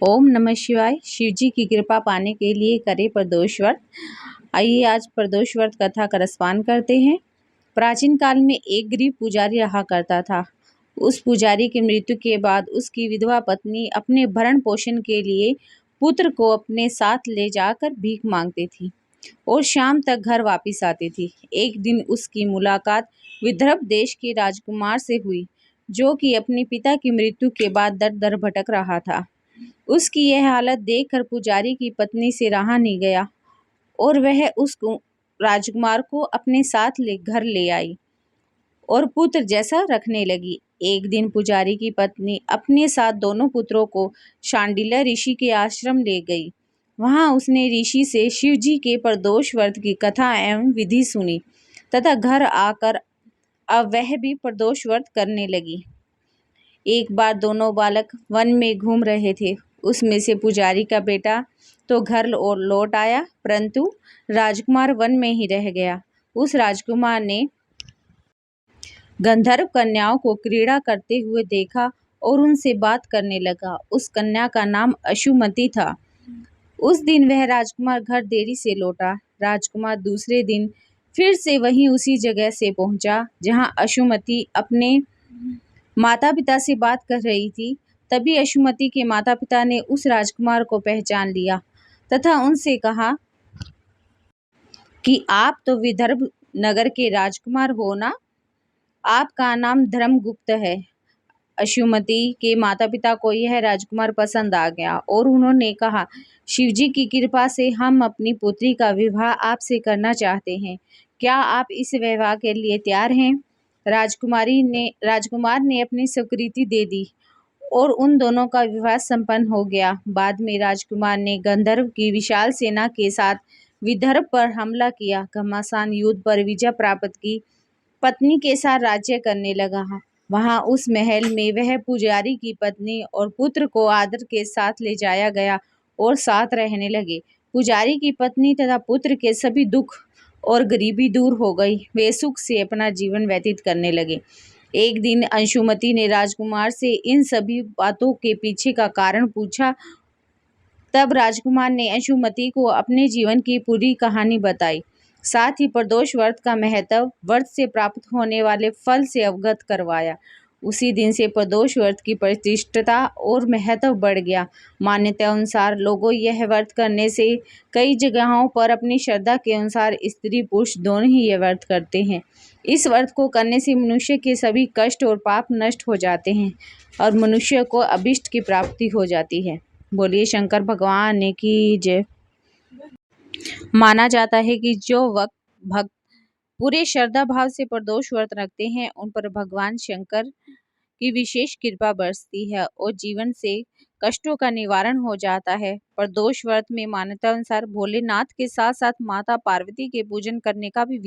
ओम नमः शिवाय। शिव जी की कृपा पाने के लिए करें प्रदोष व्रत। आइए आज प्रदोष व्रत कथा का रसपान करते हैं। प्राचीन काल में एक गरीब पुजारी रहा करता था। उस पुजारी की मृत्यु के बाद उसकी विधवा पत्नी अपने भरण पोषण के लिए पुत्र को अपने साथ ले जाकर भीख मांगती थी और शाम तक घर वापस आती थी। एक दिन उसकी मुलाकात विदर्भ देश के राजकुमार से हुई, जो कि अपने पिता की मृत्यु के बाद दर दर भटक रहा था। उसकी यह हालत देखकर पुजारी की पत्नी से रहा नहीं गया और वह राजकुमार को अपने साथ घर ले आई और पुत्र जैसा रखने लगी। एक दिन पुजारी की पत्नी अपने साथ दोनों पुत्रों को शांडिल्य ऋषि के आश्रम ले गई। वहां उसने ऋषि से शिव जी के प्रदोष व्रत की कथा एवं विधि सुनी तथा घर आकर अब वह भी प्रदोष व्रत करने लगी। एक बार दोनों बालक वन में घूम रहे थे। उसमें से पुजारी का बेटा तो घर और लौट आया, परंतु राजकुमार वन में ही रह गया। उस राजकुमार ने गंधर्व कन्याओं को क्रीड़ा करते हुए देखा और उनसे बात करने लगा। उस कन्या का नाम अशुमति था। उस दिन वह राजकुमार घर देरी से लौटा। राजकुमार दूसरे दिन फिर से वहीं उसी जगह से पहुंचा जहां अशुमति अपने माता पिता से बात कर रही थी। तभी अशुमति के माता पिता ने उस राजकुमार को पहचान लिया तथा उनसे कहा कि आप तो विदर्भ नगर के राजकुमार हो ना, आपका नाम धर्मगुप्त है। अशुमति के माता पिता को यह राजकुमार पसंद आ गया और उन्होंने कहा, शिवजी की कृपा से हम अपनी पुत्री का विवाह आपसे करना चाहते हैं। क्या आप इस विवाह के लिए तैयार हैं? राजकुमार ने अपनी स्वीकृति दे दी और उन दोनों का विवाह संपन्न हो गया। बाद में राजकुमार ने गंधर्व की विशाल सेना के साथ विदर्भ पर हमला किया, घमासान युद्ध पर विजय प्राप्त की, पत्नी के साथ राज्य करने लगा। वहां उस महल में वह पुजारी की पत्नी और पुत्र को आदर के साथ ले जाया गया और साथ रहने लगे। पुजारी की पत्नी तथा पुत्र के सभी दुख और गरीबी दूर हो गई। वे सुख से अपना जीवन व्यतीत करने लगे। एक दिन अंशुमति ने राजकुमार से इन सभी बातों के पीछे का कारण पूछा। तब राजकुमार ने अंशुमति को अपने जीवन की पूरी कहानी बताई, साथ ही प्रदोष व्रत का महत्व, व्रत से प्राप्त होने वाले फल से अवगत करवाया। उसी दिन से प्रदोष व्रत की प्रतिष्ठा और महत्व बढ़ गया। मान्यता अनुसार लोगों यह व्रत करने से कई जगहों पर अपनी श्रद्धा के अनुसार स्त्री पुरुष दोनों ही यह व्रत करते हैं। इस व्रत को करने से मनुष्य के सभी कष्ट और पाप नष्ट हो जाते हैं और मनुष्य को अभिष्ट की प्राप्ति हो जाती है। बोलिए शंकर भगवान की जय। माना जाता है कि जो भक्त पूरे श्रद्धा भाव से प्रदोष व्रत रखते हैं उन पर भगवान शंकर की विशेष कृपा बरसती है और जीवन से कष्टों का निवारण हो जाता है। प्रदोष व्रत में मान्यता अनुसार भोलेनाथ के साथ साथ माता पार्वती के पूजन करने का भी